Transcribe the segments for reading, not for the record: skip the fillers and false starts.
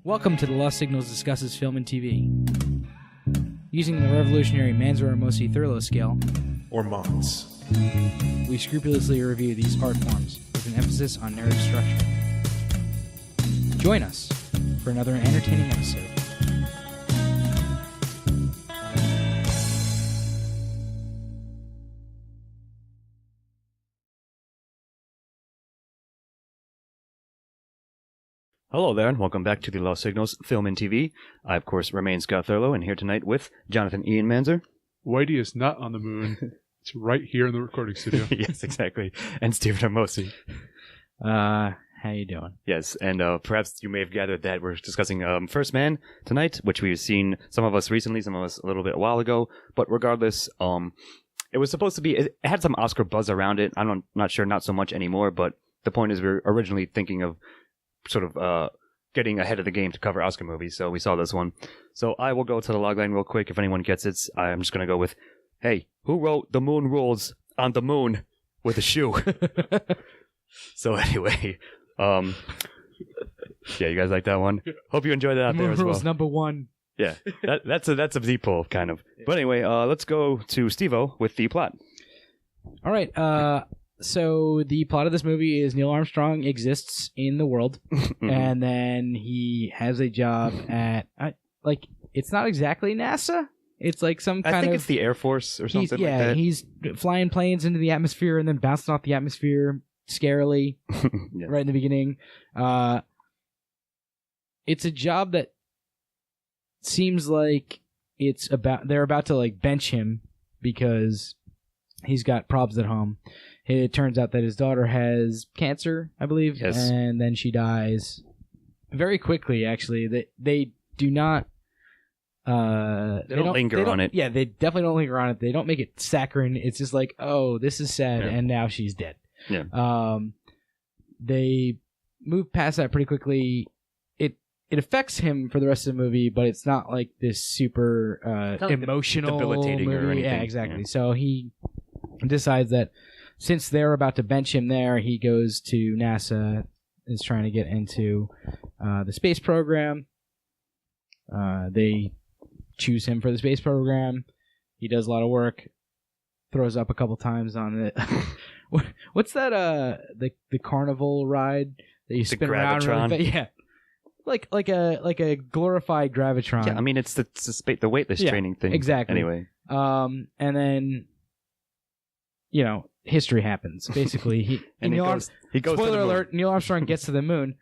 Welcome to the Lost Signals Discusses Film and TV. Using the revolutionary Manzur-Amosi Thurlow scale, or MOTS, we scrupulously review these art forms with an emphasis on narrative structure. Join us for another entertaining episode. Hello there, and welcome back to the Lost Signals Film and TV. I, of course, remain Scott Thurlow, and here tonight with Jonathan Ian Manzer. Whitey is not on the moon. It's right here in the recording studio. Yes, exactly. And Stephen Amosi. How you doing? Yes, and perhaps you may have gathered that we're discussing First Man tonight, which we've seen, some of us recently, some of us a little bit a while ago. But regardless, it was supposed to be, it had some Oscar buzz around it. I'm not sure, not so much anymore, but the point is we were originally thinking of sort of getting ahead of the game to cover Oscar movies, so we saw this one. So I will go to the logline real quick. If anyone gets it, I'm just going to go with, hey, who wrote The Moon Rules on the Moon with a shoe? So anyway, yeah, you guys like that one? Hope you enjoyed that out there as well. Moon Rules number one. Yeah, that's a deep pull, kind of. But anyway, let's go to Steve-O with the plot. All right, so the plot of this movie is Neil Armstrong exists in the world, and then he has a job at, it's not exactly NASA. It's like some kind of... I think it's the Air Force or something like that. Yeah, he's flying planes into the atmosphere and then bouncing off the atmosphere scarily right in the beginning. It's a job that seems like they're about to like bench him because he's got problems at home. It turns out that his daughter has cancer, I believe, yes. And then she dies very quickly, actually. They do not... they don't linger on it. Yeah, they definitely don't linger on it. They don't make it saccharine. It's just like, oh, this is sad, and now she's dead. Yeah. They move past that pretty quickly. It affects him for the rest of the movie, but it's not like this super emotional debilitating movie. or anything. Yeah, exactly. Yeah. So he decides that since they're about to bench him there, he goes to NASA, is trying to get into the space program. They choose him for the space program. He does a lot of work, throws up a couple times on it. What's that? The carnival ride that you spin around? Really, yeah, like a glorified gravitron. Yeah, I mean it's the weightless training thing. Exactly. Anyway, and then history happens. Basically, he goes. Spoiler alert: Neil Armstrong gets to the moon,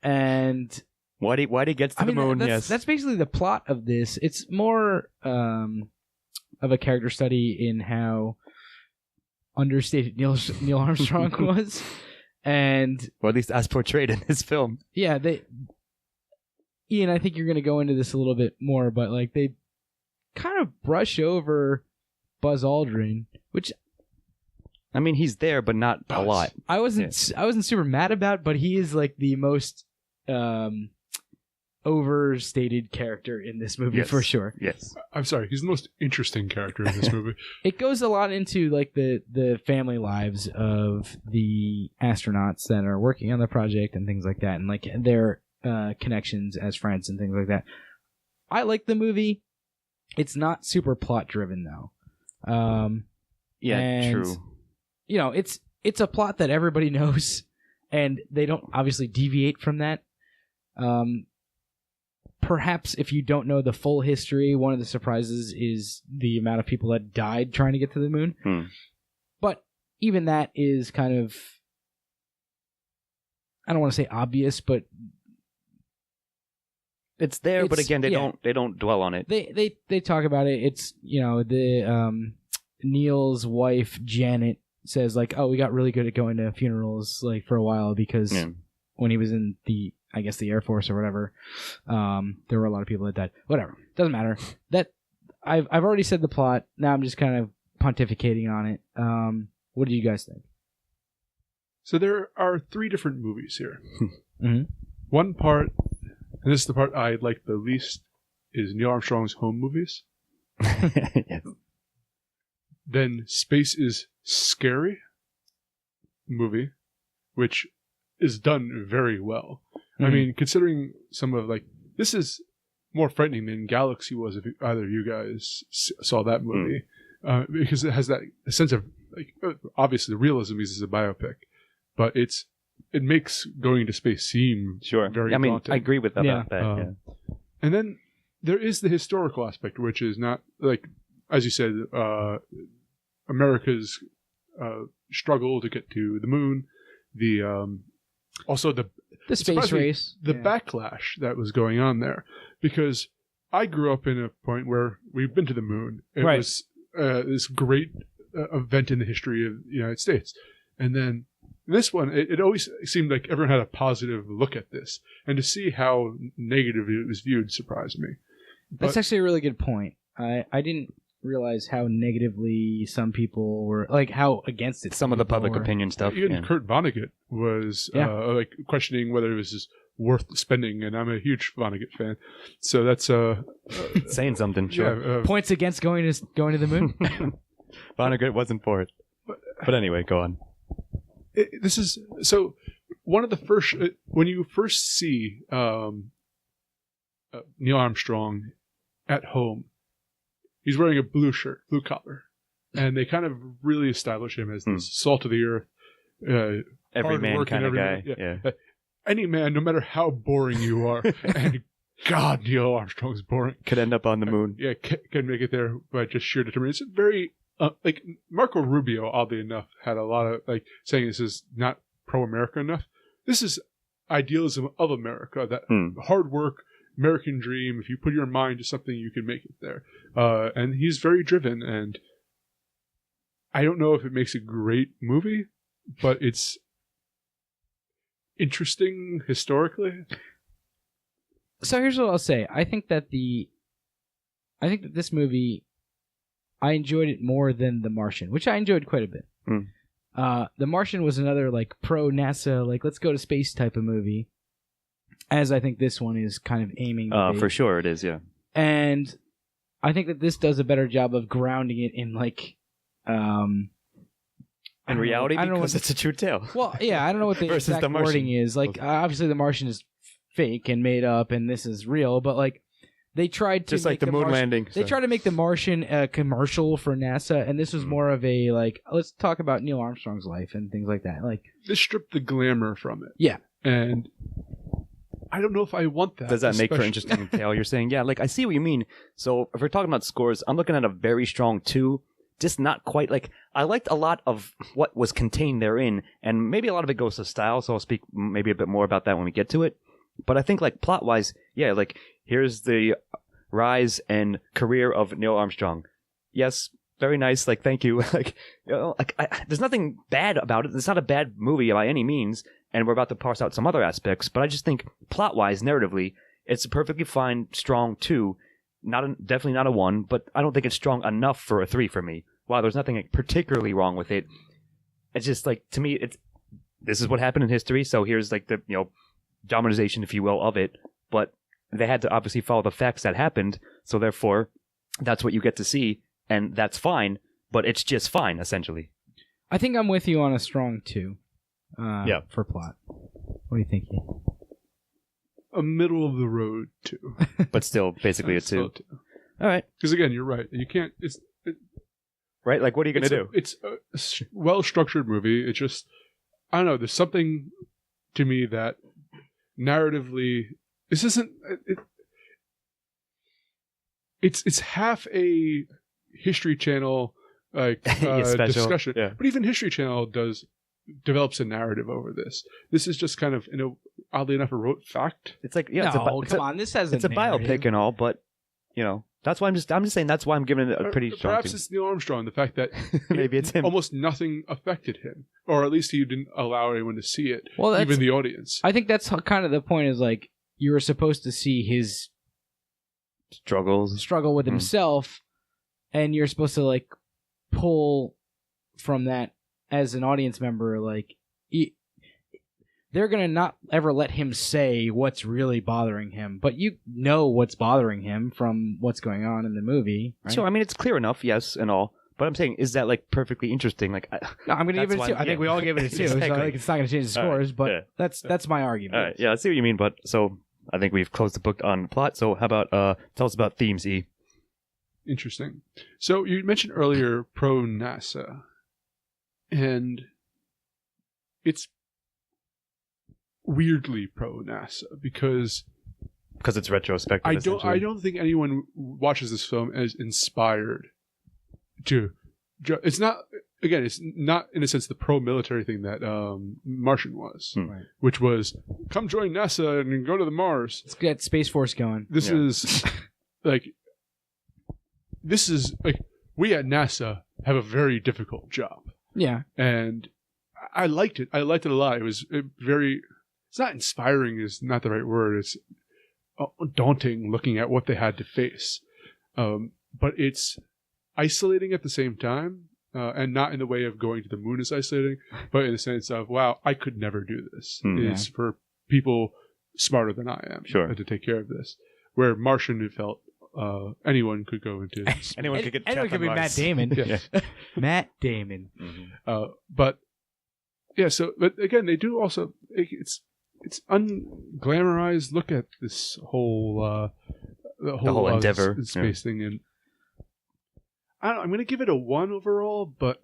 and Whitey gets to the moon. That's basically the plot of this. It's more of a character study in how understated Neil Armstrong was, and at least as portrayed in his film. Yeah, Ian, I think you're going to go into this a little bit more, but like they kind of brush over Buzz Aldrin, which. I mean, he's there, but not a lot. I wasn't super mad about, but he is like the most overstated character in this movie for sure. Yes. I'm sorry, he's the most interesting character in this movie. It goes a lot into like the family lives of the astronauts that are working on the project and things like that, and like their connections as friends and things like that. I like the movie. It's not super plot driven though. True. It's a plot that everybody knows, and they don't obviously deviate from that. Perhaps if you don't know the full history, one of the surprises is the amount of people that died trying to get to the moon. But even that is kind of, I don't want to say obvious, but it's there. But again, they don't dwell on it. They talk about it. It's Neil's wife Janet says like, oh, we got really good at going to funerals like for a while because when he was in the Air Force or whatever, there were a lot of people that died. Whatever, doesn't matter. That I've already said the plot. Now I'm just kind of pontificating on it. What do you guys think? So there are 3 different movies here. Mm-hmm. One part, and this is the part I like the least, is Neil Armstrong's home movies. Yes. Then Space is Scary movie, which is done very well. I mean, considering some of this is more frightening than Galaxy was if either of you guys saw that movie, because it has that sense of obviously the realism is a biopic, but it makes going to space seem very daunting. I agree with that. Yeah. And then there is the historical aspect, which is not as you said, America's struggle to get to the moon, also the space race, the backlash that was going on there, because I grew up in a point where we've been to the moon. It was this great event in the history of the United States, and then this one, it always seemed like everyone had a positive look at this, and to see how negative it was viewed surprised me. That's actually a really good point. I didn't realize how negatively some people were, how against it. Some of the public opinion stuff. Even Kurt Vonnegut was questioning whether it was just worth spending, and I'm a huge Vonnegut fan, so that's saying something. Sure. Points against going to the moon. Vonnegut wasn't for it, but anyway, go on. This is so one of the first when you first see Neil Armstrong at home. He's wearing a blue shirt, blue collar, and they kind of really establish him as this salt of the earth, everyman kind of guy. Yeah. Any man, no matter how boring you are, and God, Neil Armstrong's boring, could end up on the moon. Can make it there by just sheer determination. It's very Marco Rubio, oddly enough, had a lot of saying this is not pro-America enough. This is idealism of America, that hard work, American dream. If you put your mind to something, you can make it there. And he's very driven, and I don't know if it makes a great movie, but it's interesting historically. So here's what I'll say. I think that this movie, I enjoyed it more than The Martian, which I enjoyed quite a bit. The Martian was another pro NASA, let's go to space type of movie, as I think this one is kind of aiming to be. For sure it is, yeah. And I think that this does a better job of grounding it in in reality, because it's a true tale. Well, yeah, I don't know what the exact wording is. Obviously The Martian is fake and made up, and this is real, but they tried to just like the moon landing. They tried to make The Martian a commercial for NASA, and this was more of a let's talk about Neil Armstrong's life and things like that. This stripped the glamour from it. Yeah, and I don't know if I want that. Does that make for interesting tale? You're saying, yeah, I see what you mean. So if we're talking about scores, I'm looking at a very strong 2. Just not quite I liked a lot of what was contained therein, and maybe a lot of it goes to style. So I'll speak maybe a bit more about that when we get to it. But I think plot wise, yeah, here's the rise and career of Neil Armstrong. Yes, very nice. Thank you. There's nothing bad about it. It's not a bad movie by any means. And we're about to parse out some other aspects. But I just think plot-wise, narratively, it's a perfectly fine, strong 2. Definitely not a 1, but I don't think it's strong enough for a 3 for me. While there's nothing particularly wrong with it, it's just to me, this is what happened in history. So here's the dramatization, if you will, of it. But they had to obviously follow the facts that happened. So therefore, that's what you get to see, and that's fine. But it's just fine, essentially. I think I'm with you on a strong 2. For plot. What do you think? A middle of the road 2, but still basically a 2. All right, because again, you're right. You can't. Right. What are you gonna do? It's a well structured movie. It's just I don't know. There's something to me that narratively this isn't. It's half a History Channel discussion, but even History Channel develops a narrative over this. This is just kind of, oddly enough, a rote fact. It's come on, this has it's a biopic and all, but that's why I'm just saying that's why I'm giving it a pretty strong. Perhaps it's Neil Armstrong, the fact that maybe it's him. Almost nothing affected him, or at least he didn't allow anyone to see it. Well, even the audience. I think that's kind of the point. Is you were supposed to see his struggle with himself, and you're supposed to pull from that as an audience member, they're going to not ever let him say what's really bothering him. But you know what's bothering him from what's going on in the movie. Right? Sure, I mean, it's clear enough, yes, and all. But I'm saying, is that like perfectly interesting? Like, no, I'm going to give it a 2. I think we all give it a 2. Exactly. So like, it's not going to change the scores, but that's my argument. All right, yeah, I see what you mean. But so I think we've closed the book on plot. So how about tell us about themes, E? Interesting. So you mentioned earlier pro-NASA, and it's weirdly pro-NASA because it's retrospective. I don't think anyone watches this film as inspired to. It's not. Again, it's not in a sense the pro-military thing that Martian was, Right. which was come join NASA and go to the Mars. Let's get Space Force going. This is like we at NASA have a very difficult job. Yeah. And I liked it. I liked it a lot. It was very. It's not inspiring. Is not the right word. It's daunting looking at what they had to face. But it's isolating at the same time, and not in the way of going to the moon is isolating, but in the sense of, wow, I could never do this. It's for people smarter than I am to take care of this. Where Martian felt anyone could go into space. anyone could be Matt Damon. Yeah. Matt Damon. Mm-hmm. But yeah, but again, they do also. It's unglamorized look at this whole the whole endeavor space thing, and I don't know, I'm going to give it a 1 overall, but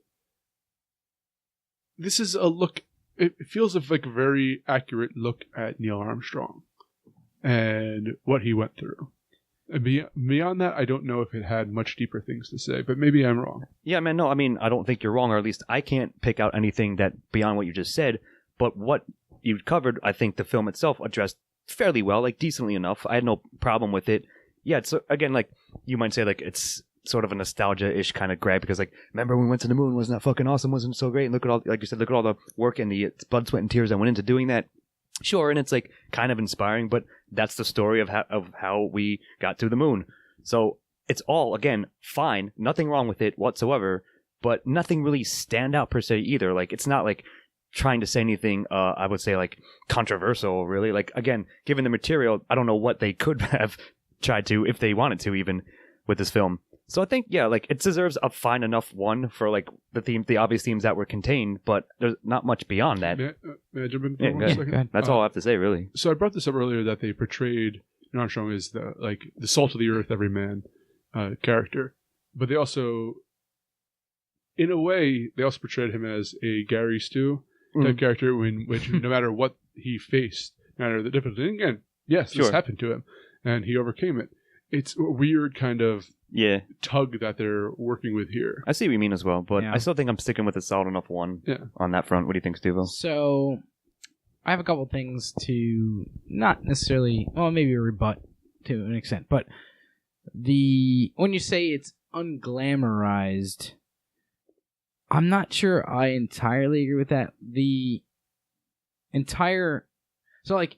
this is a look. It feels like a very accurate look at Neil Armstrong and what he went through. And beyond that, I don't know if it had much deeper things to say, but maybe I'm wrong. Yeah, man. No, I mean, I don't think you're wrong, or at least I can't pick out anything that beyond what you just said. But what you covered, I think the film itself addressed fairly well, like decently enough. I had no problem with it. Yeah, it's again, like you might say, like it's sort of a nostalgia-ish kind of grab because, like, remember when we went to the moon? Wasn't that fucking awesome? Wasn't it so great? And look at all, like you said, look at all the work and the blood, sweat, and tears that went into doing that. Sure, and it's like kind of inspiring, but that's the story of how we got to the moon. So it's all again fine, nothing wrong with it whatsoever, but nothing really stand out per se either. Like it's not like trying to say anything, I would say, like, controversial, really. Like, again, given the material, I don't know what they could have tried to, if they wanted to, even, with this film. So I think, yeah, like, it deserves a fine enough 1 for, like, the obvious themes that were contained, but there's not much beyond that. May I jump in for 1 second? That's all I have to say, really. So I brought this up earlier that they portrayed Neil Armstrong as the salt of the earth, everyman character. But they also, in a way, they also portrayed him as a Gary Stu type character, which no matter what he faced, no matter the difficulty, and again, yes, this happened to him, and he overcame it. It's a weird kind of tug that they're working with here. I see what you mean as well, but I still think I'm sticking with a solid enough 1 on that front. What do you think, Steve? So, I have a couple things to not necessarily, well, maybe rebut to an extent, but when you say it's unglamorized, I'm not sure I entirely agree with that. So, like,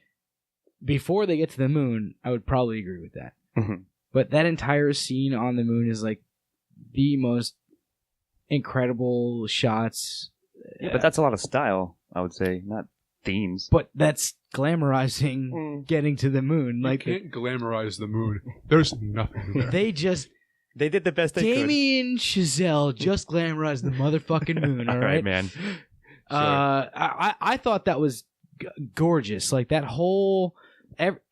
before they get to the moon, I would probably agree with that. Mm-hmm. But that entire scene on the moon is, like, the most incredible shots. Yeah, but that's a lot of style, I would say, not themes. But that's glamorizing getting to the moon. You like, can't glamorize the moon. There's nothing there. They did the best they could. Damien Chazelle just glamorized the motherfucking moon, all right? Man. Sure. I thought that was gorgeous. Like, that whole...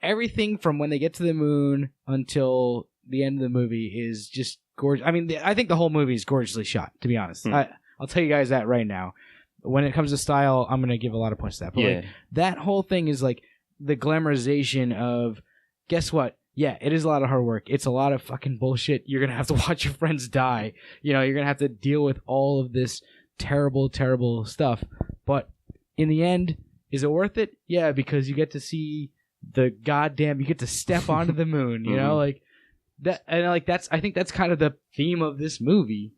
everything from when they get to the moon until the end of the movie is just gorgeous. I mean, I think the whole movie is gorgeously shot, to be honest. I'll tell you guys that right now. When it comes to style, I'm going to give a lot of points to that. But like, that whole thing is like the glamorization of... Guess what? Yeah, it is a lot of hard work. It's a lot of fucking bullshit. You're going to have to watch your friends die. You know, you're going to have to deal with all of this terrible, terrible stuff. But in the end, is it worth it? Yeah, because you get to see you get to step onto the moon, you know? Like, that, and like, I think that's kind of the theme of this movie.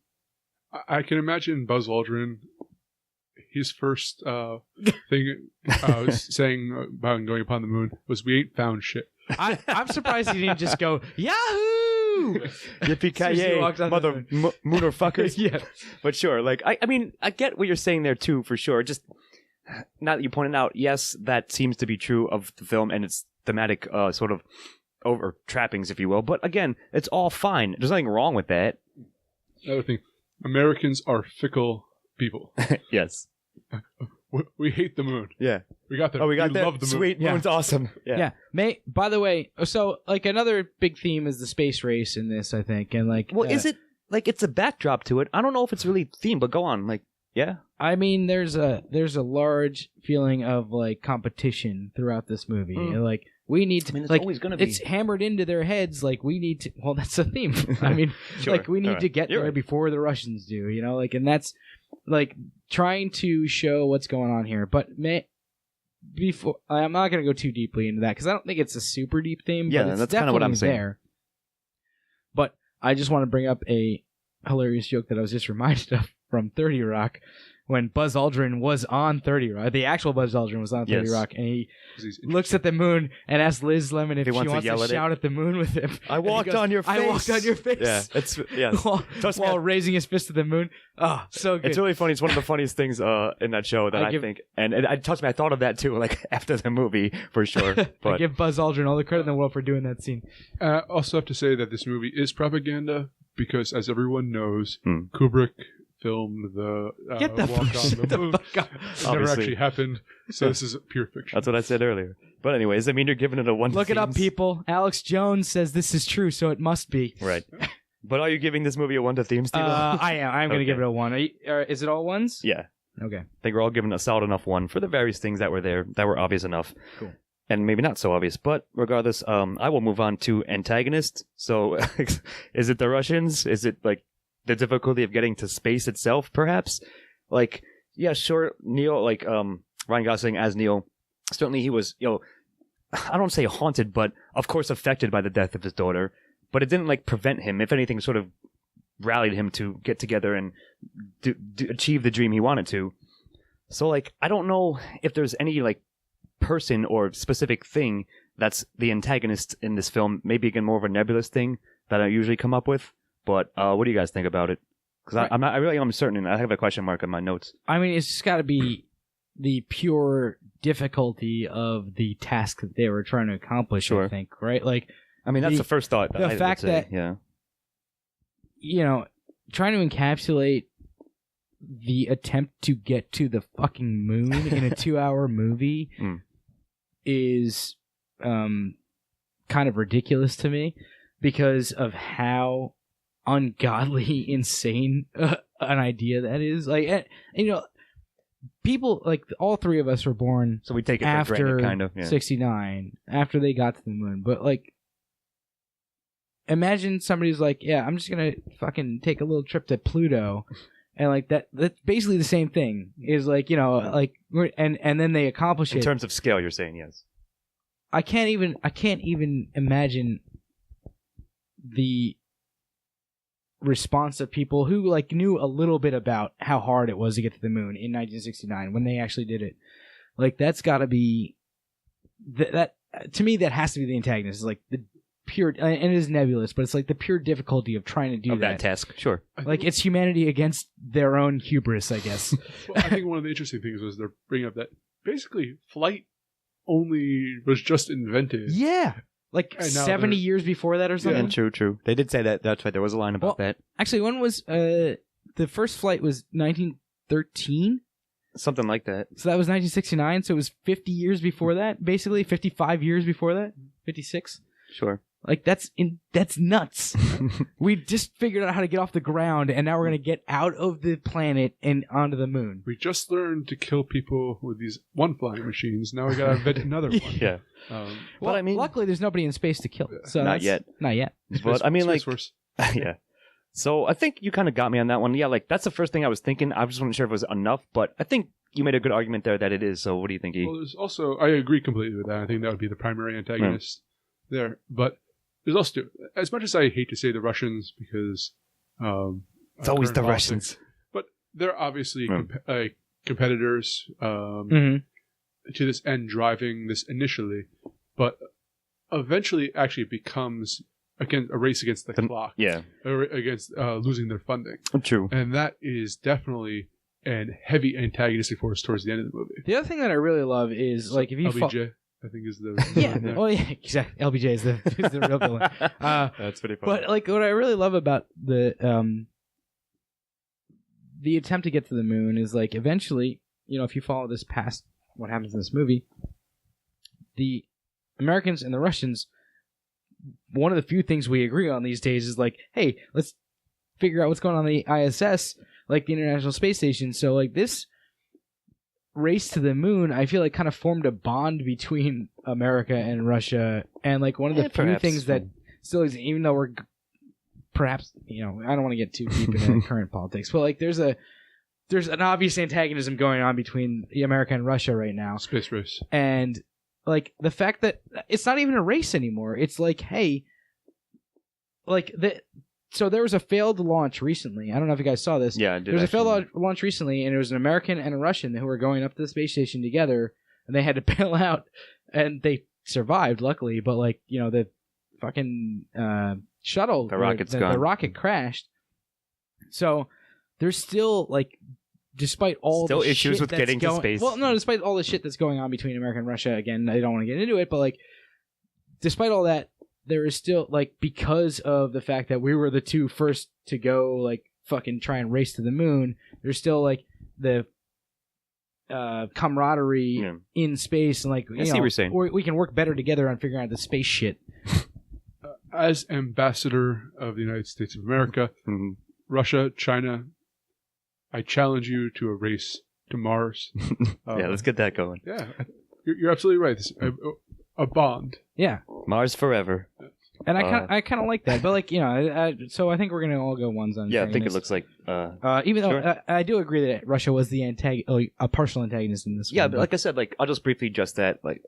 I can imagine Buzz Aldrin, his first thing saying about going upon the moon was, "We ain't found shit." I'm surprised he didn't just go, "Yahoo!" Yippee-ki-yay, mother mooner fuckers. Yeah. But sure, like, I mean, I get what you're saying there too, for sure. Just, now that you pointed out, yes, that seems to be true of the film and its thematic sort of over trappings, if you will. But again, it's all fine. There's nothing wrong with that. Another thing, Americans are fickle people. Yes. We hate the moon. Yeah. We got that. Oh, we got that. Love the moon. Sweet. Yeah. Moon's awesome. Yeah. By the way, so like another big theme is the space race in this, I think, and like. Well, is it like it's a backdrop to it? I don't know if it's really themed, but go on. Like, yeah. I mean, there's a large feeling of like competition throughout this movie, and like we need to. I mean, it's like always gonna be. it's hammered into their heads. Like we need to. Well, that's a theme. I mean, Sure. like we need All right. to get You're there right. before the Russians do. You know, like, and that's like trying to show what's going on here. But before I'm not going to go too deeply into that because I don't think it's a super deep theme. Yeah, but it's that's kind of what I'm definitely saying. there. But I just want to bring up a hilarious joke that I was just reminded of from 30 Rock when Buzz Aldrin was on 30 Rock. The actual Buzz Aldrin was on 30 Yes. Rock, and he He's looks at the moon and asks Liz Lemon if He she wants to wants yell to at it. shout at the moon with him. I And he walked goes, on your I face. walked on your face. Yeah. Yes. while Trust me, while raising his fist to the moon. Oh, so good. It's really funny. It's one of the funniest things in that show that I think. And trust me, I thought of that too, like after the movie for sure. I But give Buzz Aldrin all the credit in the world for doing that scene. I also have to say that this movie is propaganda because, as everyone knows, Hmm. Kubrick filmed the Get the walk on fuck the moon. out. It never Obviously. actually happened, so this is pure fiction. that's what I said earlier. But anyways, I mean, you're giving it a 1 to Look it up, themes. people. Alex Jones says this is true, so it must be. Right. But are you giving this movie a 1 to themes, Steve? I am. I'm going to Okay. give it a 1. Is it all ones? Yeah. Okay. I think we're all giving a solid enough 1 for the various things that were there that were obvious enough. Cool. And maybe not so obvious, but regardless, I will move on to antagonists. So, is it the Russians? Is it like the difficulty of getting to space itself, perhaps? Like, yeah, sure, Neil, like Ryan Gosling as Neil, certainly he was, I don't say haunted, but of course affected by the death of his daughter. But it didn't like prevent him. If anything, sort of rallied him to get together and achieve the dream he wanted to. So, like, I don't know if there's any like person or specific thing that's the antagonist in this film. Maybe again more of a nebulous thing that I usually come up with. But what do you guys think about it? Because I'm not. I really am certain. I have a question mark in my notes. I mean, it's just got to be the pure difficulty of the task that they were trying to accomplish, Sure. I think, right? Like, I mean, that's the first thought. the I fact would say. that- yeah, trying to encapsulate the attempt to get to the fucking moon in a 2-hour movie Mm. is kind of ridiculous to me because of how ungodly insane an idea that is. Like, and, people, like, all three of us were born so we take it for after granted, kind of. Yeah. 69, after they got to the moon. But, like, imagine somebody's like, yeah, I'm just going to fucking take a little trip to Pluto. And, like, that's basically the same thing. Is, like, like, and then they accomplish In it. terms of scale, you're saying yes. I can't even imagine the response of people who like knew a little bit about how hard it was to get to the moon in 1969 when they actually did it. Like, that's got to be that to me, that has to be the antagonist. It's like the pure, and it is nebulous, but it's like the pure difficulty of trying to do Of that task, sure. Like, it's humanity against their own hubris, I guess. Well, I think one of the interesting things was they're bringing up that basically flight only was just invented. Yeah. Like And now 70 they're- years before that or something. And true. They did say that. That's right. There was a line about that. Actually, one was the first flight was 1913. Something like that. So that was 1969. So it was 50 years before that, basically 55 years before that, 56. Sure. Like, that's nuts. We just figured out how to get off the ground, and now we're gonna get out of the planet and onto the moon. We just learned to kill people with these one flying machines. Now we gotta invent another one. Yeah. Well, I mean- luckily there's nobody in space to kill. So Not that's- yet. Not yet. But I mean, like, Space Force. yeah. So I think you kind of got me on that one. Yeah, like that's the first thing I was thinking. I just wasn't sure if it was enough, but I think you made a good argument there that it is. So what do you think, E? Well, there's also, I agree completely with that. I think that would be the primary antagonist there. But there's also, as much as I hate to say the Russians because It's always current the politics, Russians. but they're obviously Hmm. competitors Mm-hmm. to this end, driving this initially, but eventually actually it becomes a race against the clock, Yeah, against losing their funding. true. And that is definitely and heavy antagonistic force towards the end of the movie. The other thing that I really love is like if you LBJ, I think is the yeah, well, yeah, exactly. LBJ is the real villain. That's pretty funny. But like what I really love about the attempt to get to the moon is like eventually, you know, if you follow this past what happens in this movie, the Americans and the Russians, one of the few things we agree on these days is like, hey, let's figure out what's going on in the ISS, like the International Space Station. So like this race to the moon, I feel like kind of formed a bond between America and Russia, and like one of the few things that still is, even though we're perhaps, you know, I don't want to get too deep into current politics, but like there's an obvious antagonism going on between America and Russia right now. Space race. And like the fact that it's not even a race anymore. It's like, hey, like so there was a failed launch recently. I don't know if you guys saw this. Yeah, I did. There was a failed launch recently, and it was an American and a Russian who were going up to the space station together, and they had to bail out, and they survived, luckily. But like, you know, the fucking shuttle, the rocket crashed. So there's still like, despite all the issues shit with getting to space. Well, no, despite all the shit that's going on between America and Russia, again, I don't want to get into it, but like, despite all that, there is still like, because of the fact that we were the two first to go, like fucking try and race to the moon, there's still like the camaraderie in space, and like, you know, we can work better together on figuring out the space shit. As ambassador of the United States of America, Russia, China, I challenge you to a race to Mars. Yeah, let's get that going. Yeah, you're absolutely right. This, a bond. Yeah, Mars forever. And I kind of like that, but like, you know, so I think we're gonna all go ones on. Yeah, I think it looks like. Even though I do agree that Russia was the a partial antagonist in this. Yeah, one, but like I said, like I'll just briefly just that, like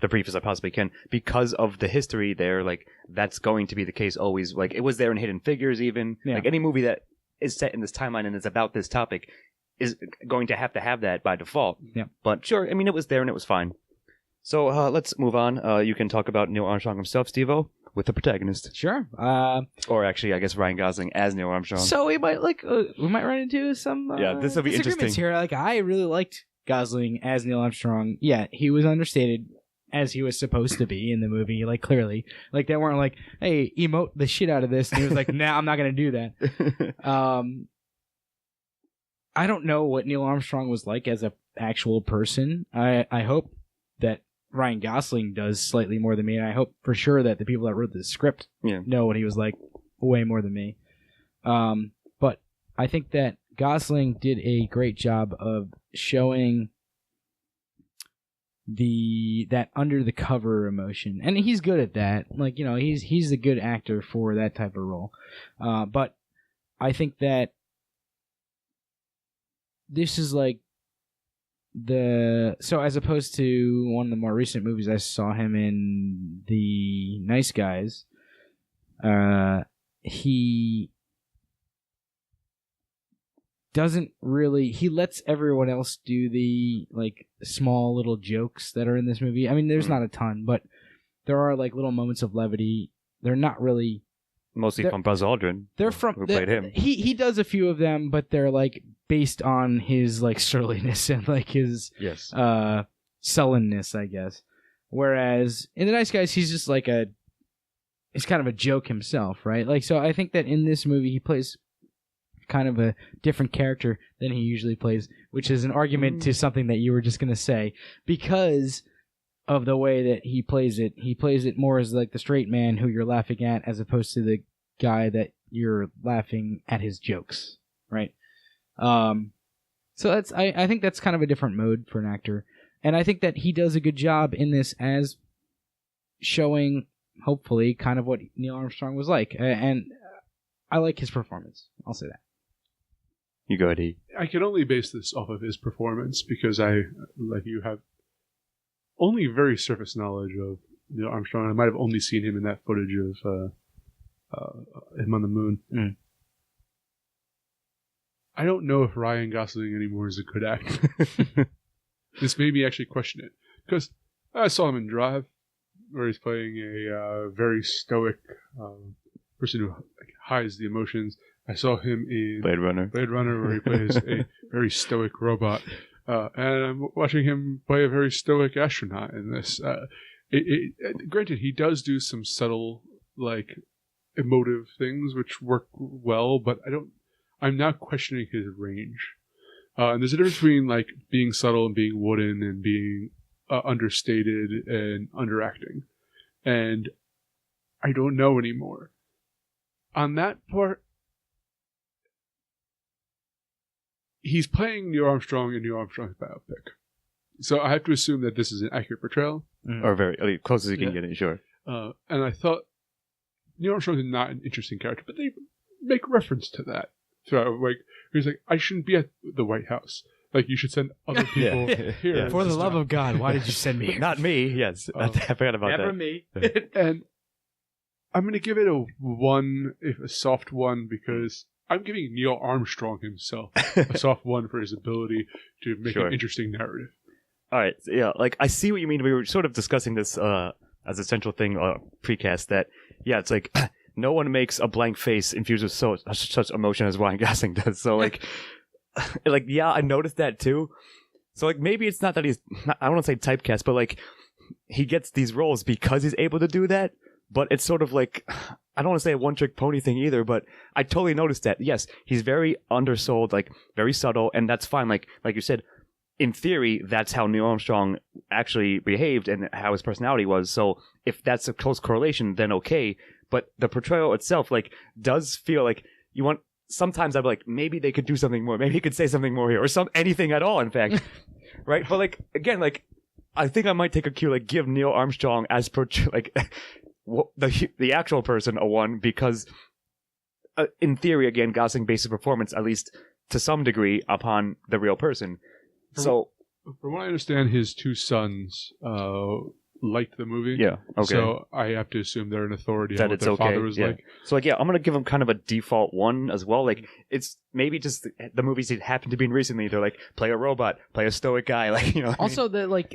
the brief as I possibly can, because of the history there. Like that's going to be the case always. Like it was there in Hidden Figures, even like any movie that is set in this timeline and is about this topic is going to have that by default. Yeah, but sure, I mean it was there and it was fine. So let's move on. You can talk about Neil Armstrong himself, Steve-O, with the protagonist. Sure. Or actually, I guess Ryan Gosling as Neil Armstrong. So we might run into some this will be interesting here. Like I really liked Gosling as Neil Armstrong. Yeah, he was understated as he was supposed to be in the movie. Like clearly, like they weren't like, hey, emote the shit out of this, and he was like, nah, I'm not gonna do that. I don't know what Neil Armstrong was like as a actual person. I hope that Ryan Gosling does slightly more than me, and I hope for sure that the people that wrote the script know what he was like way more than me. But I think that Gosling did a great job of showing that under the cover emotion, and he's good at that. Like, you know, he's a good actor for that type of role. But I think that this is like so as opposed to one of the more recent movies I saw him in, The Nice Guys, he doesn't really, he lets everyone else do the like small little jokes that are in this movie. I mean, there's not a ton, but there are like little moments of levity. They're not really mostly from Buzz Aldrin. They're from who played him. He does a few of them, but they're like based on his like surliness and like his sullenness, I guess. Whereas in The Nice Guys, he's just like he's kind of a joke himself, right? Like, so I think that in this movie he plays kind of a different character than he usually plays, which is an argument to something that you were just gonna say, because of the way that he plays it. He plays it more as like the straight man who you're laughing at, as opposed to the guy that you're laughing at his jokes, right? So that's I think that's kind of a different mode for an actor, and I think that he does a good job in this as showing, hopefully, kind of what Neil Armstrong was like, and I like his performance. I'll say that. You go, Eddie. I can only base this off of his performance because I, like you, have only very surface knowledge of Neil Armstrong. I might have only seen him in that footage of him on the moon. I don't know if Ryan Gosling anymore is a good actor. This made me actually question it, because I saw him in Drive, where he's playing a very stoic person who hides the emotions. I saw him in Blade Runner, where he plays a very stoic robot, and I'm watching him play a very stoic astronaut in this. Granted, he does do some subtle, like, emotive things which work well, but I'm not questioning his range. And there's a difference between like being subtle and being wooden and being understated and underacting. And I don't know anymore. On that part, he's playing Neil Armstrong in Neil Armstrong's biopic. So I have to assume that this is an accurate portrayal. Or very close as you can get it, sure. And I thought Neil Armstrong is not an interesting character, but they make reference to that. So like, he's like, I shouldn't be at the White House. Like, you should send other people here. Yeah. For the love of God, why did you send me here? Not me, yes. I forgot about Never that. me. And I'm going to give it a soft one, because I'm giving Neil Armstrong himself a soft one for his ability to make an interesting narrative. All right, yeah, like, I see what you mean. We were sort of discussing this as a central thing precast that, yeah, it's like, no one makes a blank face infused with such emotion as Ryan Gosling does. So, like, yeah, I noticed that too. So, like, maybe it's not that I don't want to say typecast, but, like, he gets these roles because he's able to do that. But it's sort of like, I don't want to say a one-trick pony thing either, but I totally noticed that. Yes, he's very undersold, like, very subtle, and that's fine. Like you said, in theory, that's how Neil Armstrong actually behaved and how his personality was. So if that's a close correlation, then okay. But the portrayal itself, like, does feel like you want. Sometimes I'm like, maybe they could do something more. Maybe he could say something more here, or anything at all. In fact, right? But like, again, like, I think I might take a cue, like, give Neil Armstrong as the actual person a 1, because in theory, again, Gosling based his performance, at least to some degree, upon the real person. From what I understand, his 2 sons liked the movie. Yeah, okay. So I have to assume they're an authority that on what it's their okay. father was like. So, like, yeah, I'm going to give him kind of a default 1 as well. Like, it's maybe just the movies he happened to be in recently. They're like, play a robot, play a stoic guy. Like, you know. Also,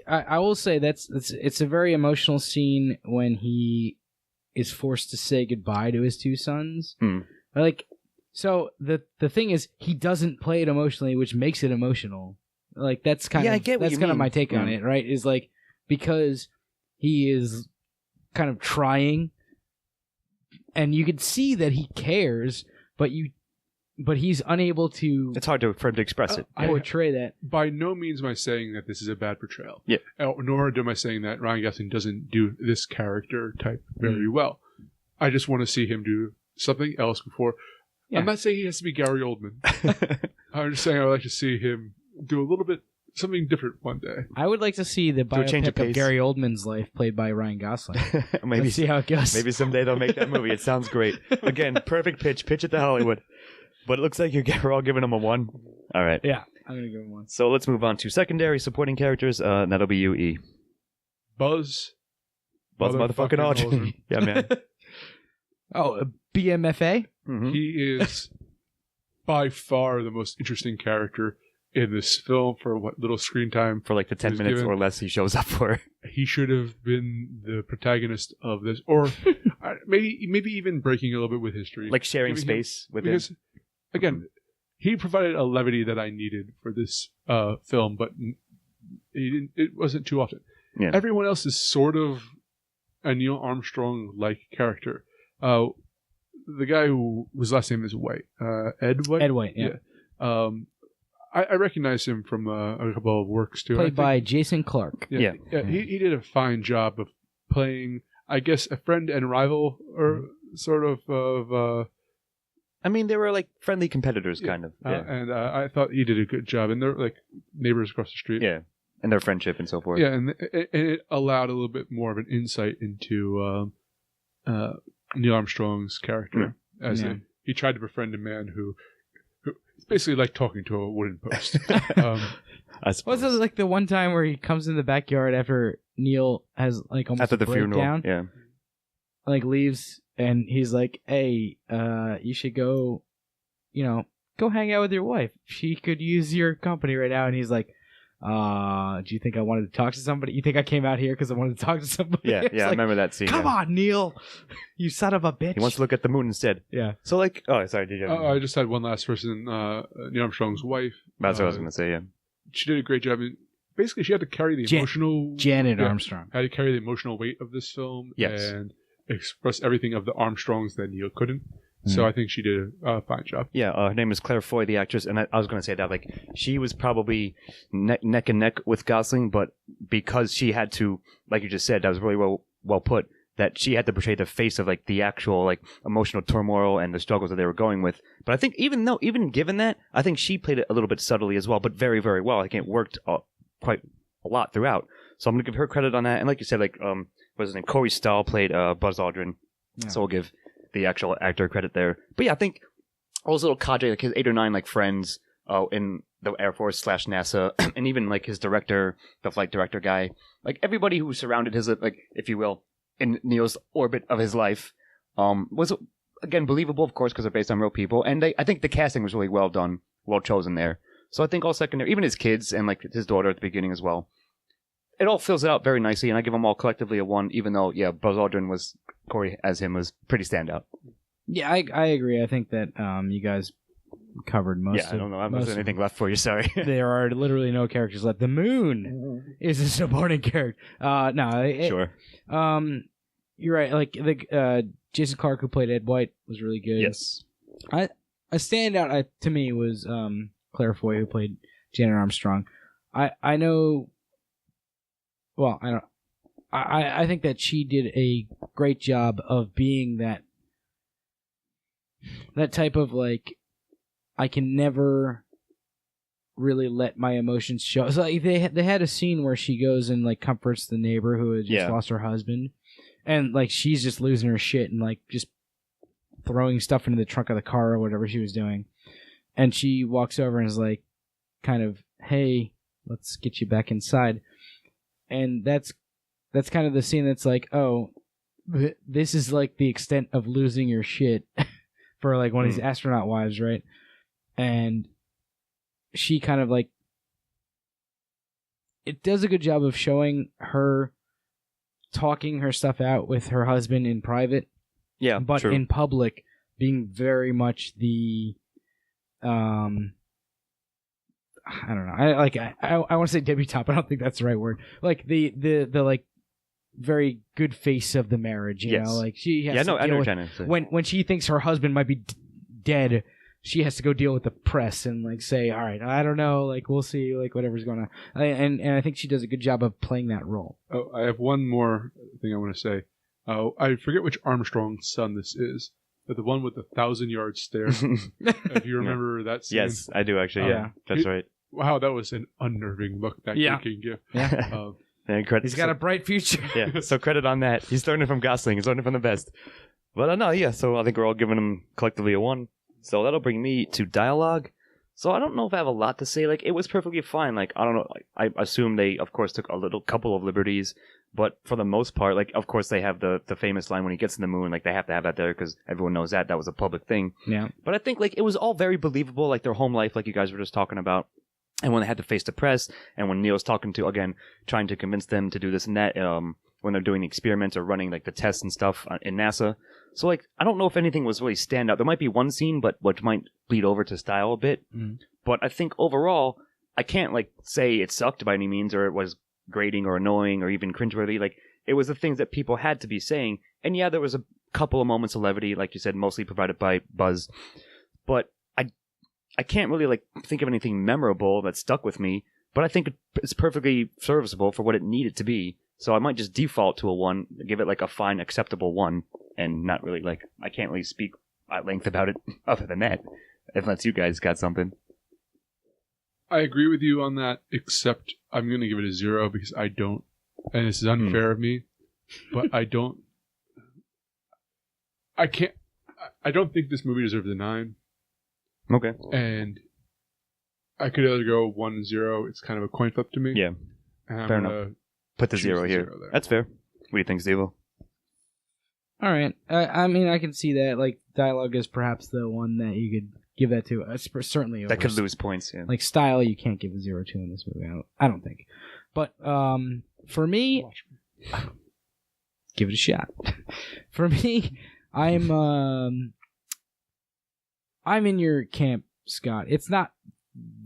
I will say it's a very emotional scene when he is forced to say goodbye to his 2 sons. Like, so the thing is, he doesn't play it emotionally, which makes it emotional. Like, that's kind of my take on it, right? Is like, because he is kind of trying, and you can see that he cares, but he's unable to. It's hard for him to express it. Portray that. By no means am I saying that this is a bad portrayal. Yeah. Nor am I saying that Ryan Gosling doesn't do this character type very well. I just want to see him do something else before. Yeah. I'm not saying he has to be Gary Oldman. I'm just saying I would like to see him do a little bit something different one day. I would like to see the biopic of Gary Oldman's life played by Ryan Gosling. Maybe see how it goes. Maybe someday they'll make that movie. It sounds great. Again, perfect pitch it to Hollywood. But it looks like we're all giving him a 1. All right. Yeah, I'm gonna give him 1. So let's move on to secondary supporting characters. That'll be you, E. Buzz motherfucking Aldrin. Yeah, man. Oh, BMFA? Mm-hmm. He is by far the most interesting character in this film for what little screen time. For like the 10 minutes or less he shows up for. He should have been the protagonist of this. Or maybe even breaking a little bit with history. Like sharing space with him. Again, he provided a levity that I needed for this film, but it wasn't too often. Yeah. Everyone else is sort of a Neil Armstrong-like character. The guy whose last name is White, Ed White? Ed White, yeah. I recognize him from a couple of works too. Played by Jason Clarke. Yeah. He did a fine job of playing, I guess, a friend and rival, or sort of. I mean, they were like friendly competitors, kind of. Yeah. And I thought he did a good job, and they're like neighbors across the street. Yeah, and their friendship and so forth. Yeah, and it allowed a little bit more of an insight into Neil Armstrong's character, as he tried to befriend a man who it's basically like talking to a wooden post. I suppose. Was it like the one time where he comes in the backyard after Neil has like almost after the funeral, yeah, like leaves, and he's like, "Hey, you should go hang out with your wife. She could use your company right now." And he's like, Do you think I wanted to talk to somebody? You think I came out here because I wanted to talk to somebody? Yeah, I like, remember that scene. Come on, Neil, you son of a bitch. He wants to look at the moon instead. Yeah. So like, oh, sorry, did you? I just had one last person, Neil Armstrong's wife. That's what I was going to say. Yeah. She did a great job. I mean, basically, she had to carry the emotional Janet Armstrong. Had to carry the emotional weight of this film. Yes. And express everything of the Armstrongs that Neil couldn't. So I think she did a fine job. Yeah, her name is Claire Foy, the actress, and I was going to say that like she was probably neck and neck with Gosling, but because she had to, like you just said, that was really well put, that she had to portray the face of like the actual like emotional turmoil and the struggles that they were going with. But I think even given that, I think she played it a little bit subtly as well, but very, very well. I think it worked quite a lot throughout. So I'm going to give her credit on that. And like you said, like what's his name? Corey Stahl played Buzz Aldrin, so we'll give the actual actor credit there. But yeah, I think all those little cadre, like his 8 or 9 like friends in the Air Force / NASA, and even like his director, the flight director guy, like everybody who surrounded his, like, if you will, in Neil's orbit of his life, was again believable, of course, because they're based on real people. And I think the casting was really well done, well chosen there. So I think all secondary, even his kids and like his daughter at the beginning as well, it all fills it out very nicely. And I give them all collectively a 1, even though Buzz Aldrin was, Corey as him, was pretty standout. Yeah, I agree. I think that you guys covered most. Yeah, I don't know. I don't have anything left for you. Sorry. There are literally no characters left. The moon is a supporting character. Sure. You're right. Like the Jason Clarke, who played Ed White, was really good. Yes. A standout to me was Claire Foy, who played Janet Armstrong. I know. Well, I don't. I think that she did a great job of being that type of like, I can never really let my emotions show. So like, they had a scene where she goes and like comforts the neighbor who had just lost her husband, and like she's just losing her shit and like just throwing stuff into the trunk of the car or whatever she was doing, and she walks over and is like, kind of, hey, let's get you back inside, and that's kind of the scene that's like, oh, this is like the extent of losing your shit for like one of these astronaut wives, right? And she kind of like, it does a good job of showing her talking her stuff out with her husband in private. Yeah, but true. In public being very much the, I don't know. I want to say debutante, but I don't think that's the right word. Like the like very good face of the marriage, you know. Like she has to deal with, when she thinks her husband might be dead, she has to go deal with the press and like say, all right, I don't know, like we'll see, like whatever's going on. And I think she does a good job of playing that role. Oh, I have one more thing I want to say. I forget which Armstrong son this is, but the one with the 1,000-yard stare. If you remember that scene. Yes, I do actually. Yeah, that's right. Wow, that was an unnerving look that kid can give. Yeah. And he's got a bright future. Yeah, so credit on that. He's learning from Gosling. He's learning from the best. But no, yeah, so I think we're all giving him collectively a 1. So that'll bring me to dialogue. So I don't know if I have a lot to say. Like, it was perfectly fine. Like, I don't know. Like, I assume they, of course, took a couple of liberties. But for the most part, like, of course, they have the famous line when he gets in the moon. Like, they have to have that there because everyone knows that was a public thing. Yeah. But I think, like, it was all very believable. Like, their home life, like you guys were just talking about. And when they had to face the press, and when Neil's talking to, again, trying to convince them to do this and that, when they're doing the experiments or running, like, the tests and stuff in NASA. So, like, I don't know if anything was really standout. There might be one scene, but which might bleed over to style a bit. Mm-hmm. But I think overall, I can't, like, say it sucked by any means, or it was grating or annoying or even cringeworthy. Like, it was the things that people had to be saying. And yeah, there was a couple of moments of levity, like you said, mostly provided by Buzz. But I can't really, like, think of anything memorable that stuck with me, but I think it's perfectly serviceable for what it needed to be. So I might just default to a 1, give it, like, a fine, acceptable 1, and not really, like, I can't really speak at length about it other than that, unless you guys got something. I agree with you on that, except I'm going to give it a 0 because I don't, and this is unfair of me, but I don't think this movie deserves a 9. Okay. And I could either go 1 and 0. It's kind of a coin flip to me. Yeah. Fair enough. Put the 0 here. That's fair. What do you think, Steve? All right. I mean, I can see that. Like, dialogue is perhaps the one that you could give that to. Certainly over, that could lose points. Yeah. Like style, you can't give a 0-2 in this movie. I don't think. But for me, give it a shot. For me, I'm in your camp, Scott. It's not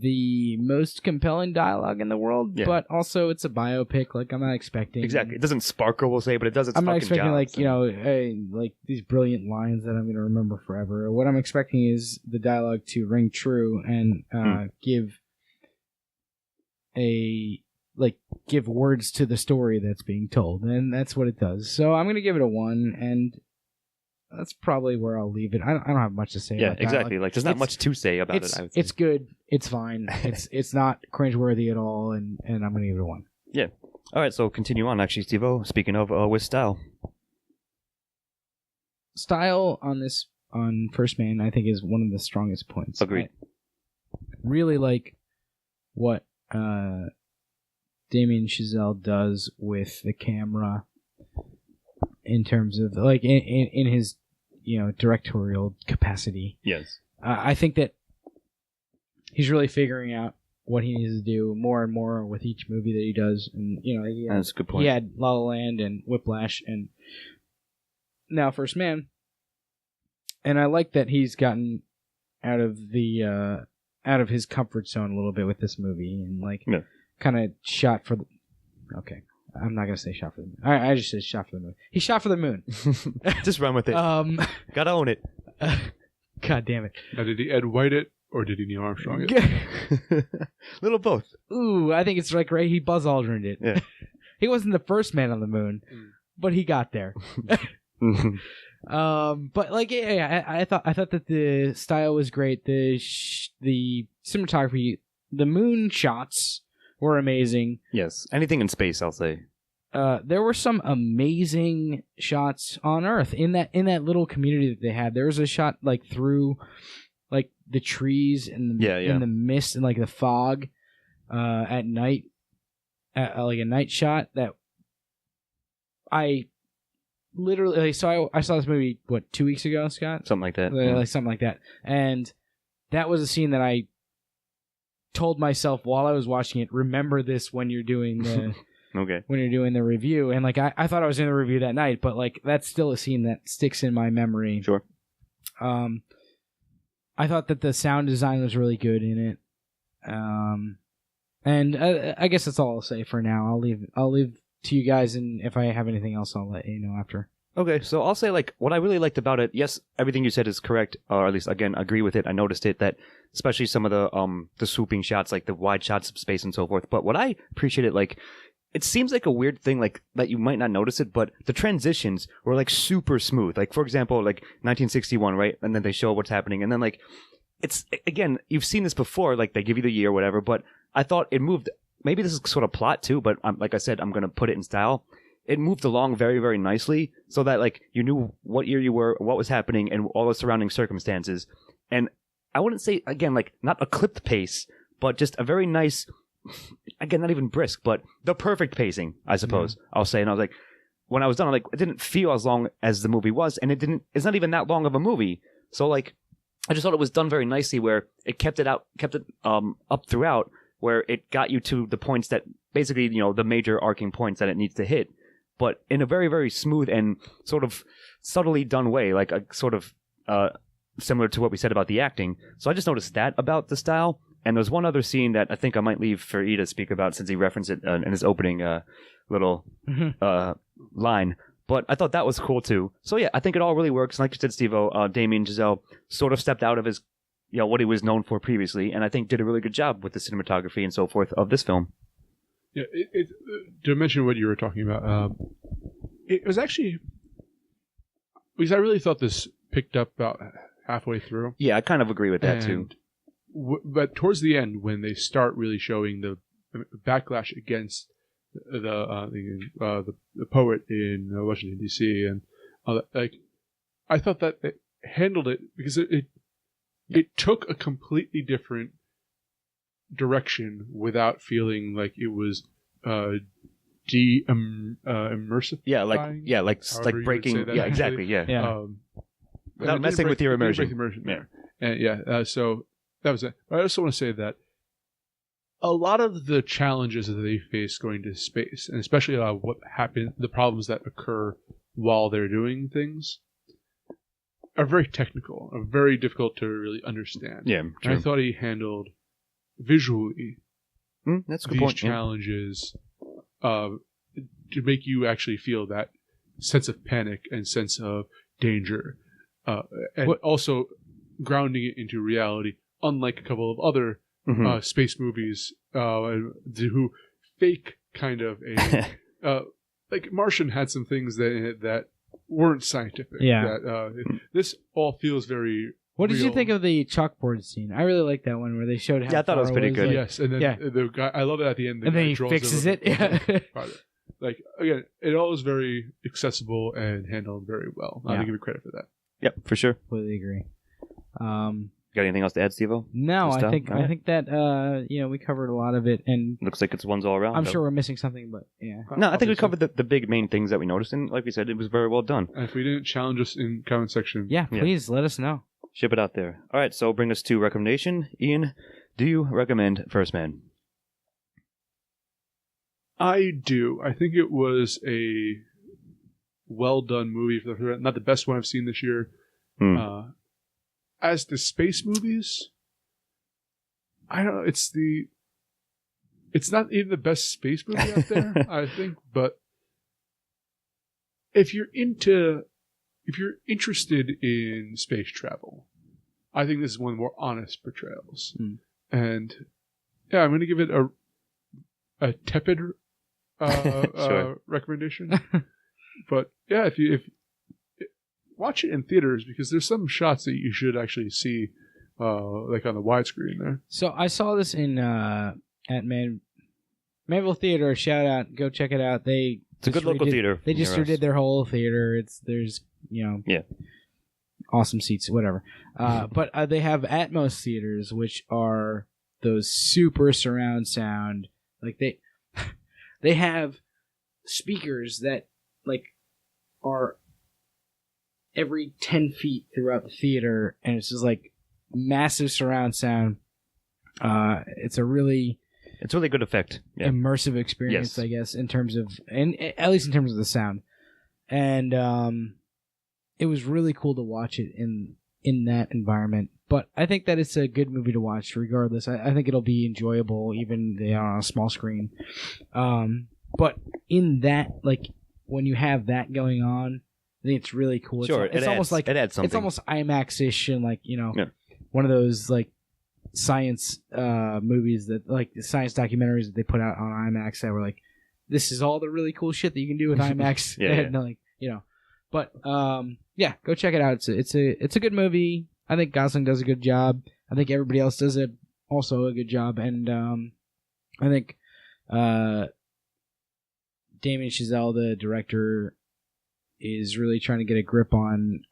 the most compelling dialogue in the world, but also it's a biopic. Like I'm not expecting exactly. It doesn't sparkle, we'll say, but it does its I'm not fucking expecting job, like so. like these brilliant lines that I'm going to remember forever. What I'm expecting is the dialogue to ring true and give words to the story that's being told, and that's what it does. So I'm going to give it a 1, and that's probably where I'll leave it. I don't have much to say about that. Exactly. Like, there's not much to say about it, I would say. It's good. It's fine. It's not cringeworthy at all, and I'm going to give it a 1. Yeah. All right, so continue on, actually, Steve-O. Speaking of, with style. Style on First Man, I think, is one of the strongest points. Agreed. I really like what Damien Chazelle does with the camera in terms of, like, in his, directorial capacity. Yes. I think that he's really figuring out what he needs to do more and more with each movie that he does. And, that's a good point. He had La La Land and Whiplash and now First Man. And I like that he's gotten out of his comfort zone a little bit with this movie and, like, kind of shot for the... Okay. I'm not going to say shot for the moon. I just said shot for the moon. He shot for the moon. Just run with it. Gotta own it. God damn it. Now, did he Ed White it, or did he Neil Armstrong it? Little both. Ooh, I think it's like he Buzz Aldrin it. Yeah. He wasn't the first man on the moon, but he got there. But like, I thought that the style was great. The cinematography, the moon shots were amazing. Yes, anything in space, I'll say. There were some amazing shots on Earth in that little community that they had. There was a shot like through like the trees and in the mist and like the fog at night, like a night shot that I literally. So I saw this movie 2 weeks ago, Scott? Something like that. Like something like that, and that was a scene that I told myself while I was watching it, remember this when you're doing the when you're doing the review. And like I thought I was in the review that night, but like that's still a scene that sticks in my memory. Sure. I thought that the sound design was really good in it. And I guess that's all I'll say for now. I'll leave to you guys, and if I have anything else I'll let you know after. Okay, so I'll say, like, what I really liked about it, yes, everything you said is correct, or at least, again, agree with it. I noticed it, that especially some of the swooping shots, like the wide shots of space and so forth. But what I appreciated, like, it seems like a weird thing, like, that you might not notice it, but the transitions were, like, super smooth. Like, for example, like, 1961, right? And then they show what's happening. And then, like, it's, again, you've seen this before, like, they give you the year, whatever, but I thought it moved, maybe this is sort of plot, too, but like I said, I'm going to put it in style. It moved along very, very nicely so that, like, you knew what year you were, what was happening, and all the surrounding circumstances. And I wouldn't say, again, like, not a clipped pace, but just a very nice, again, not even brisk, but the perfect pacing, I suppose, I'll say. And I was like, when I was done, I'm like, it didn't feel as long as the movie was, and it's not even that long of a movie. So, like, I just thought it was done very nicely where it kept it up throughout, where it got you to the points that, basically, the major arcing points that it needs to hit. But in a very, very smooth and sort of subtly done way, like a sort of similar to what we said about the acting. So I just noticed that about the style. And there's one other scene that I think I might leave for E to speak about since he referenced it in his opening little line. But I thought that was cool too. So yeah, I think it all really works. Like you said, Steve-O, Damien Chazelle sort of stepped out of his, what he was known for previously, and I think did a really good job with the cinematography and so forth of this film. Yeah, to mention what you were talking about, it was actually, because I really thought this picked up about halfway through. Yeah, I kind of agree with that too. But towards the end, when they start really showing the backlash against the poet in Washington D.C. and like, I thought that it handled it because it took a completely different direction without feeling like it was immersive. Yeah, like breaking. Yeah, exactly. Yeah. Without messing with your immersion. There. And so that was it. But I also want to say that a lot of the challenges that they face going to space, and especially what happened, the problems that occur while they're doing things, are very technical, are very difficult to really understand. Yeah, and I thought he handled visually that's a good these point. challenges to make you actually feel that sense of panic and sense of danger, and also grounding it into reality, unlike a couple of other space movies who fake kind of a like Martian had some things that weren't scientific. Yeah. This all feels very. What did you real. think of the chalkboard scene? I really like that one where they showed how. Yeah, I thought it was pretty good. Like, Yes, and then the guy. I love it at the end. And then he fixes it. Yeah. Like again, it all is very accessible and handled very well. I give you credit for that. Yep, for sure. Completely agree. Got anything else to add, Steve-O? No, I think Right. I think that we covered a lot of it, and Looks like it's ones all around. I'm though. sure we're missing something, but yeah. No, I think we covered the big main things that we noticed, and like we said, it was very well done. And if we didn't, challenge us in comment section. Yeah, please let us know. Ship it out there. All right, so bring us to recommendation. Ian, do you recommend First Man? I do. I think it was a well done movie. Not the best one I've seen this year. As the space movies, I don't know. It's not even the best space movie out there, I think. But if you're interested in space travel, I think this is one of the more honest portrayals. And yeah, I'm going to give it a tepid recommendation. But yeah, if watch it in theaters, because there's some shots that you should actually see, like on the widescreen there. So I saw this in at Manville Theater. Shout out, go check it out. It's a good local theater. They just redid their whole theater. There's awesome seats, whatever. But they have Atmos theaters, which are those super surround sound. Like they have speakers that like are every 10 feet throughout the theater, and it's just like massive surround sound. It's a really good effect. Yeah. Immersive experience, I guess, in terms of, and at least in terms of the sound. And it was really cool to watch it in that environment. But I think that it's a good movie to watch regardless. I think it'll be enjoyable even on a small screen. But in that, like, when you have that going on, I think it's really cool. Sure, it's almost like it adds something. It's almost IMAX-ish, and like one of those like science movies that like the science documentaries that they put out on IMAX that were like, this is all the really cool shit that you can do with IMAX. But go check it out. It's a good movie. I think Gosling does a good job. I think everybody else does also a good job, and I think Damien Chazelle, the director, is really trying to get a grip on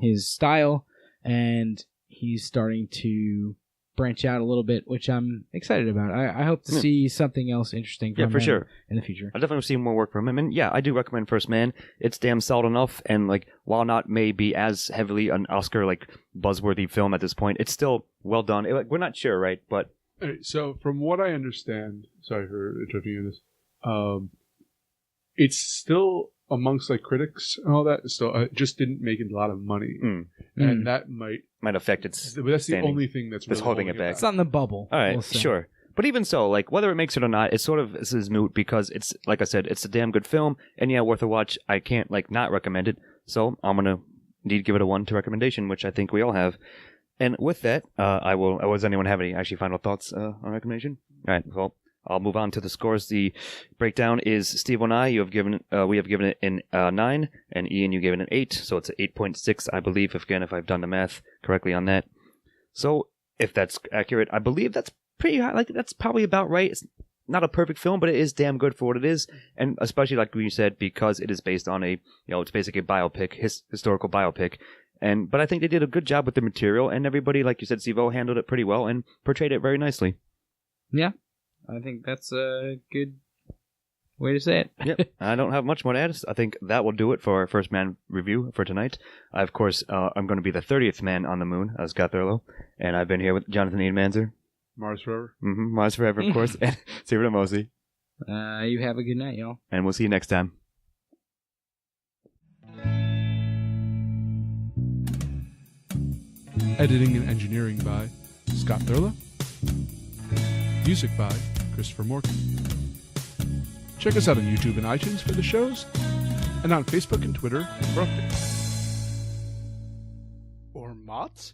his style, and he's starting to branch out a little bit, which I'm excited about. I hope to see something else interesting from him in the future. I'll definitely see more work from him. And yeah, I do recommend First Man. It's damn solid enough, and like while not maybe as heavily an Oscar like buzzworthy film at this point, it's still well done. We're not sure, right? But so from what I understand, sorry for interrupting you in this, it's still amongst like critics and all that, still just didn't make a lot of money, and that might affect its. That's the only thing that's really holding it back. It's on the bubble. All right, sure. But even so, like whether it makes it or not, it's sort of this is moot because it's like I said, it's a damn good film, and yeah, worth a watch. I can't like not recommend it, so I'm gonna indeed give it a 1 to recommendation, which I think we all have. And with that, I will. Does anyone have any actually final thoughts on recommendation? All right, well. I'll move on to the scores. The breakdown is Steve and I. We have given it an 9, and Ian, you gave it an 8, so it's an 8.6, I believe. If I've done the math correctly on that. So if that's accurate, I believe that's pretty high. Like that's probably about right. It's not a perfect film, but it is damn good for what it is, and especially like we said, because it is based on it's basically a biopic, historical biopic. But I think they did a good job with the material, and everybody, like you said, Steve-O, handled it pretty well and portrayed it very nicely. Yeah. I think that's a good Way to say it. Yep. I don't have much more to add. I think that will do it for our First Man review for tonight. I, of course, I'm going to be the 30th man on the moon, as Scott Thurlow, and I've been here with Jonathan Edenmanzer. Mars Forever. Mm-hmm. Mars Forever, of course. And Stephen Amosi. You have a good night, y'all. And we'll see you next time. Editing and engineering by Scott Thurlow. Music by Christopher Morgan. Check us out on YouTube and iTunes for the shows, and on Facebook and Twitter for updates. Or mods?